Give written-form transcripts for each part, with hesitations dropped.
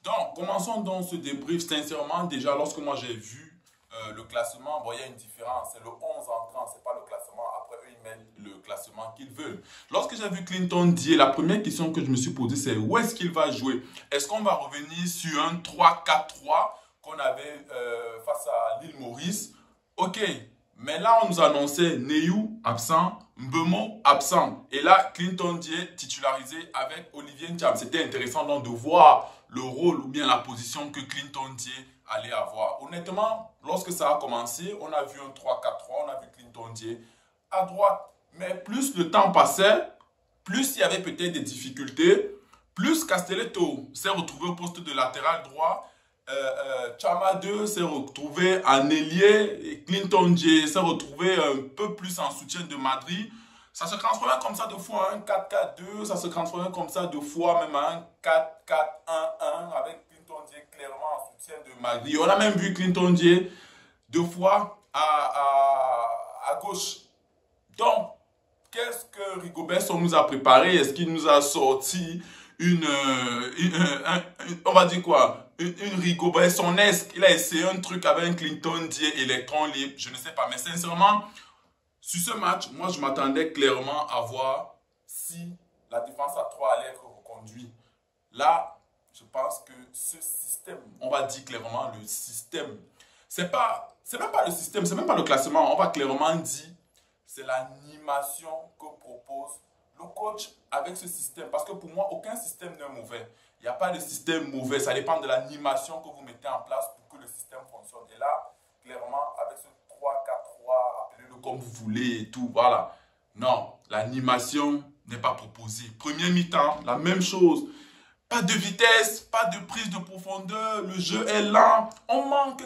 Donc, commençons donc ce débrief. Sincèrement, déjà, lorsque moi j'ai vu le classement, bon, il y a une différence. C'est le 11 entrant, c'est pas le classement. Après, eux, ils mettent le classement qu'ils veulent. Lorsque j'ai vu Clinton Dier, la première question que je me suis posée, c'est où est-ce qu'il va jouer? Est-ce qu'on va revenir sur un 3-4-3 qu'on avait face à l'île Maurice? Ok, mais là, on nous annonçait Neyou absent, Mbemo absent. Et là, Clinton Dier titularisé avec Olivier Ndiam. C'était intéressant donc de voir le rôle ou bien la position que Clinton Dier allait avoir. Honnêtement, lorsque ça a commencé, on a vu un 3-4-3, on a vu Clinton Dier à droite. Mais plus le temps passait, plus il y avait peut-être des difficultés, plus Castelletto s'est retrouvé au poste de latéral droit. Chama 2 s'est retrouvé en ailier et Clinton Dier s'est retrouvé un peu plus en soutien de Madrid. Ça se transformait comme ça de fois en 4-4-2, ça se transformait comme ça de fois même en 4-4-1-1 avec Clinton Dier clairement en soutien de Madrid. On a même vu Clinton Dier deux fois à gauche. Donc, qu'est-ce que Rigobert nous a préparé? Est-ce qu'il nous a sorti on va dire quoi? Une Rigobert-sonesque. Il a essayé un truc avec un Clinton Dier électron libre. Je ne sais pas. Mais sincèrement, sur ce match, moi, je m'attendais clairement à voir si la défense à 3 allait être reconduite. Là, je pense que ce système, on va dire clairement le système, c'est même pas le système, c'est même pas le classement. On va clairement dire, c'est l'animation que propose le coach avec ce système. Parce que pour moi, aucun système n'est mauvais. Il n'y a pas de système mauvais. Ça dépend de l'animation que vous mettez en place pour que le système fonctionne. Et là, clairement, avec ce 3-4-3, appelez-le comme vous voulez et tout, voilà. Non, l'animation n'est pas proposée. Premier mi-temps, la même chose. Pas de vitesse, pas de prise de profondeur. Le jeu est lent. On manque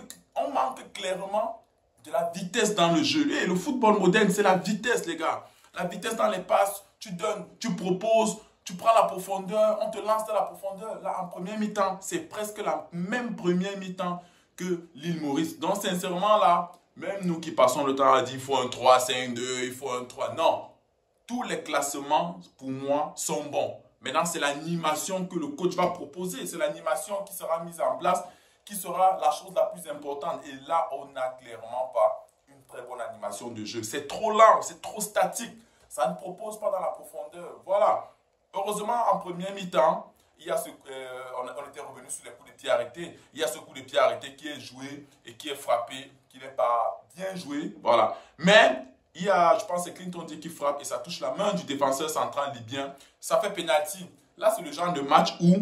clairement de la vitesse dans le jeu. Et le football moderne, c'est la vitesse, les gars. La vitesse dans les passes, tu donnes, tu proposes, tu prends la profondeur, on te lance dans la profondeur. Là, en première mi-temps, c'est presque la même première mi-temps que l'île Maurice. Donc, sincèrement, là, même nous qui passons le temps à dire il faut un 3-5-2, il faut un 3. Non, tous les classements, pour moi, sont bons. Maintenant, c'est l'animation que le coach va proposer. C'est l'animation qui sera mise en place, qui sera la chose la plus importante. Et là, on n'a clairement pas une très bonne animation de jeu. C'est trop lent, c'est trop statique. Ça ne propose pas dans la profondeur. Voilà. Heureusement, en première mi-temps, il y a on était revenu sur les coups de pied arrêtés. Il y a ce coup de pied arrêté qui est joué et qui est frappé, qui n'est pas bien joué. Voilà. Mais il y a, je pense, c'est Clinton Dier qui frappe et ça touche la main du défenseur central libyen. Ça fait penalty. Là, c'est le genre de match où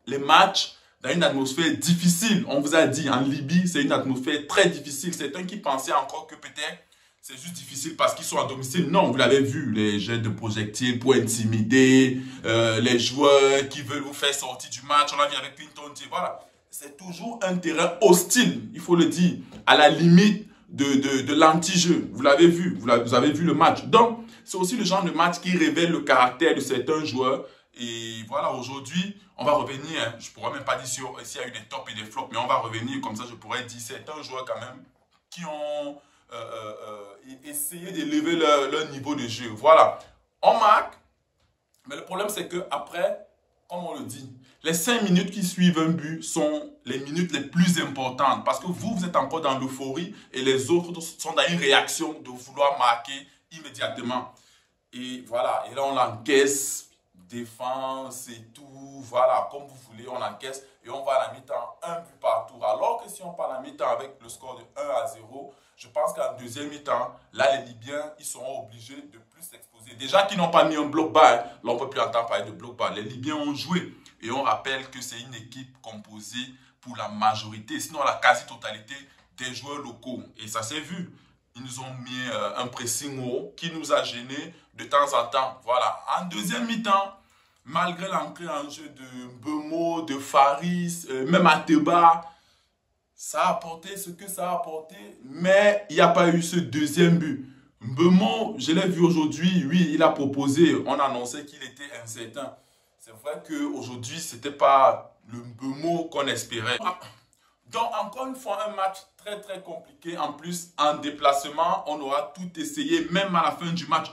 les matchs dans une atmosphère difficile, on vous a dit, en Libye, c'est une atmosphère très difficile. C'est un qui pensait encore que peut-être c'est juste difficile parce qu'ils sont à domicile. Non, vous l'avez vu, les jets de projectiles pour intimider, les joueurs qui veulent vous faire sortir du match. On l'a vu avec Clinton Dier. Voilà. C'est toujours un terrain hostile, il faut le dire, à la limite de l'anti-jeu. Vous l'avez vu, vous avez vu le match. Donc, c'est aussi le genre de match qui révèle le caractère de certains joueurs. Et voilà, aujourd'hui, on va revenir, hein, je ne pourrais même pas dire s'il y a eu des tops et des flops, mais on va revenir, comme ça je pourrais dire certains joueurs quand même qui ont essayé d'élever leur niveau de jeu. Voilà, on marque, mais le problème c'est que après, comme on le dit, les 5 minutes qui suivent un but sont les minutes les plus importantes parce que vous êtes encore dans l'euphorie et les autres sont dans une réaction de vouloir marquer immédiatement. Et voilà, et là on l'encaisse, défense et tout, voilà, comme vous voulez, on encaisse et on va à la mi-temps, un but par tour. Alors que si on part à la mi-temps avec le score de 1-0, je pense qu'en deuxième mi-temps, là les Libyens, ils seront obligés de plus s'exposer. Déjà qu'ils n'ont pas mis un bloc bas, hein, là on ne peut plus entendre parler de bloc bas. Les Libyens ont joué et on rappelle que c'est une équipe composée pour la majorité, sinon la quasi-totalité des joueurs locaux. Et ça s'est vu. Ils nous ont mis un pressing haut qui nous a gênés de temps en temps. Voilà. En deuxième mi-temps, malgré l'entrée en jeu de Mbemo, de Faris, même Ateba, ça a apporté ce que ça a apporté, mais il n'y a pas eu ce deuxième but. Mbemo, je l'ai vu aujourd'hui, oui, il a proposé, on annonçait qu'il était incertain. C'est vrai qu'aujourd'hui, ce n'était pas le Mbemo qu'on espérait. Donc, encore une fois, un match très, très compliqué. En plus, en déplacement, on aura tout essayé, même à la fin du match.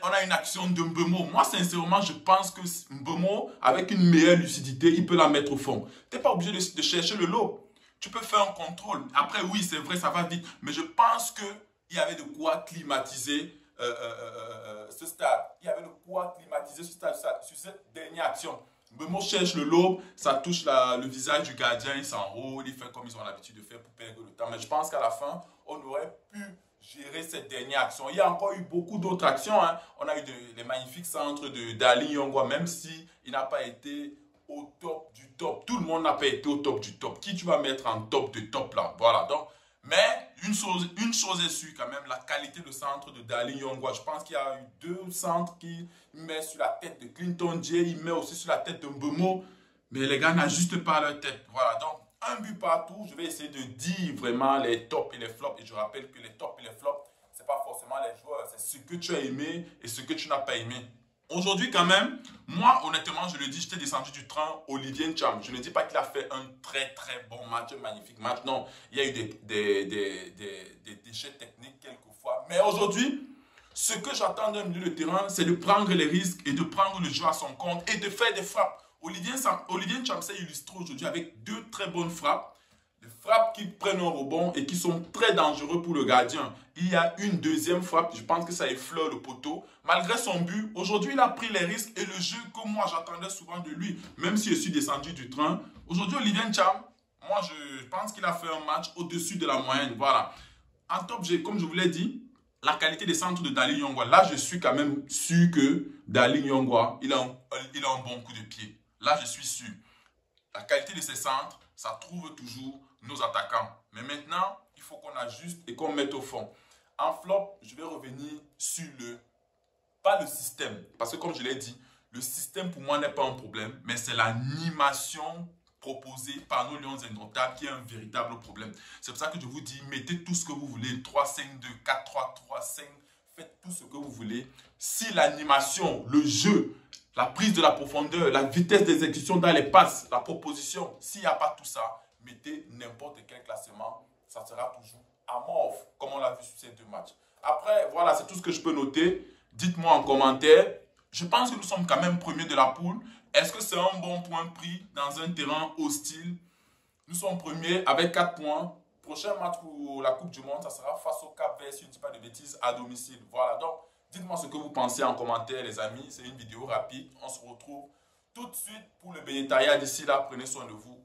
On a une action de Mbeumo. Moi, sincèrement, je pense que Mbeumo, avec une meilleure lucidité, il peut la mettre au fond. Tu n'es pas obligé de chercher le lot. Tu peux faire un contrôle. Après, oui, c'est vrai, ça va vite. Mais je pense qu'il y avait de quoi climatiser ce stade. Il y avait de quoi climatiser ce stade sur cette dernière action. Mbeumo cherche le lobe, ça touche le visage du gardien, il s'enroule, il fait comme ils ont l'habitude de faire pour perdre le temps. Mais je pense qu'à la fin, on aurait pu gérer cette dernière action. Il y a encore eu beaucoup d'autres actions. Hein. On a eu les magnifiques centres de Dali Yongwa, même si il n'a pas été au top du top. Tout le monde n'a pas été au top du top. Qui tu vas mettre en top de top là? Voilà. Donc, mais une chose est sûre quand même, la qualité de centre de Dali Yongwa. Je pense qu'il y a eu 2 centres qui met sur la tête de Clinton J, il met aussi sur la tête de Mbeumo. Mais les gars n'ajustent pas leur tête. Voilà. Donc, un but partout. Je vais essayer de dire vraiment les tops et les flops. Et je rappelle que les tops et les flops, ce n'est pas forcément les joueurs. C'est ce que tu as aimé et ce que tu n'as pas aimé. Aujourd'hui, quand même, moi, honnêtement, je le dis, j'étais descendu du train Olivier Ncham. Je ne dis pas qu'il a fait un très, très bon match, un magnifique match. Non, il y a eu des déchets techniques quelquefois. Mais aujourd'hui, ce que j'attends d'un milieu de terrain, c'est de prendre les risques et de prendre le jeu à son compte et de faire des frappes. Olivier Ncham s'est illustré aujourd'hui avec 2 très bonnes frappes. Des frappes qui prennent un rebond et qui sont très dangereux pour le gardien. Il y a une deuxième frappe, je pense que ça effleure le poteau. Malgré son but, aujourd'hui il a pris les risques et le jeu que moi j'attendais souvent de lui, même si je suis descendu du train. Aujourd'hui Olivier Ncham, moi je pense qu'il a fait un match au-dessus de la moyenne. Voilà. En top, comme je vous l'ai dit, la qualité des centres de Dali Yongwa. Là, je suis quand même sûr que Dali Yongwa, il a un bon coup de pied. Là, je suis sûr. La qualité de ces centres, ça trouve toujours nos attaquants. Mais maintenant, il faut qu'on ajuste et qu'on mette au fond. En flop, je vais revenir sur pas le système. Parce que comme je l'ai dit, le système pour moi n'est pas un problème, mais c'est l'animation proposée par nos Lions indomptables qui est un véritable problème. C'est pour ça que je vous dis, mettez tout ce que vous voulez, 3-5-2, 4-3-3-5, faites tout ce que vous voulez. Si l'animation, le jeu, la prise de la profondeur, la vitesse d'exécution dans les passes, la proposition, s'il n'y a pas tout ça, mettez n'importe quel classement, ça sera toujours amorphe, comme on l'a vu sur ces 2 matchs. Après, voilà, c'est tout ce que je peux noter. Dites-moi en commentaire. Je pense que nous sommes quand même premiers de la poule. Est-ce que c'est un bon point pris dans un terrain hostile? Nous sommes premiers avec 4 points. Prochain match pour la Coupe du Monde, ça sera face au Cap-Vert, si je ne dis pas de bêtises, à domicile. Voilà, donc dites-moi ce que vous pensez en commentaire, les amis. C'est une vidéo rapide. On se retrouve tout de suite pour le Bénétaïa. D'ici là, prenez soin de vous.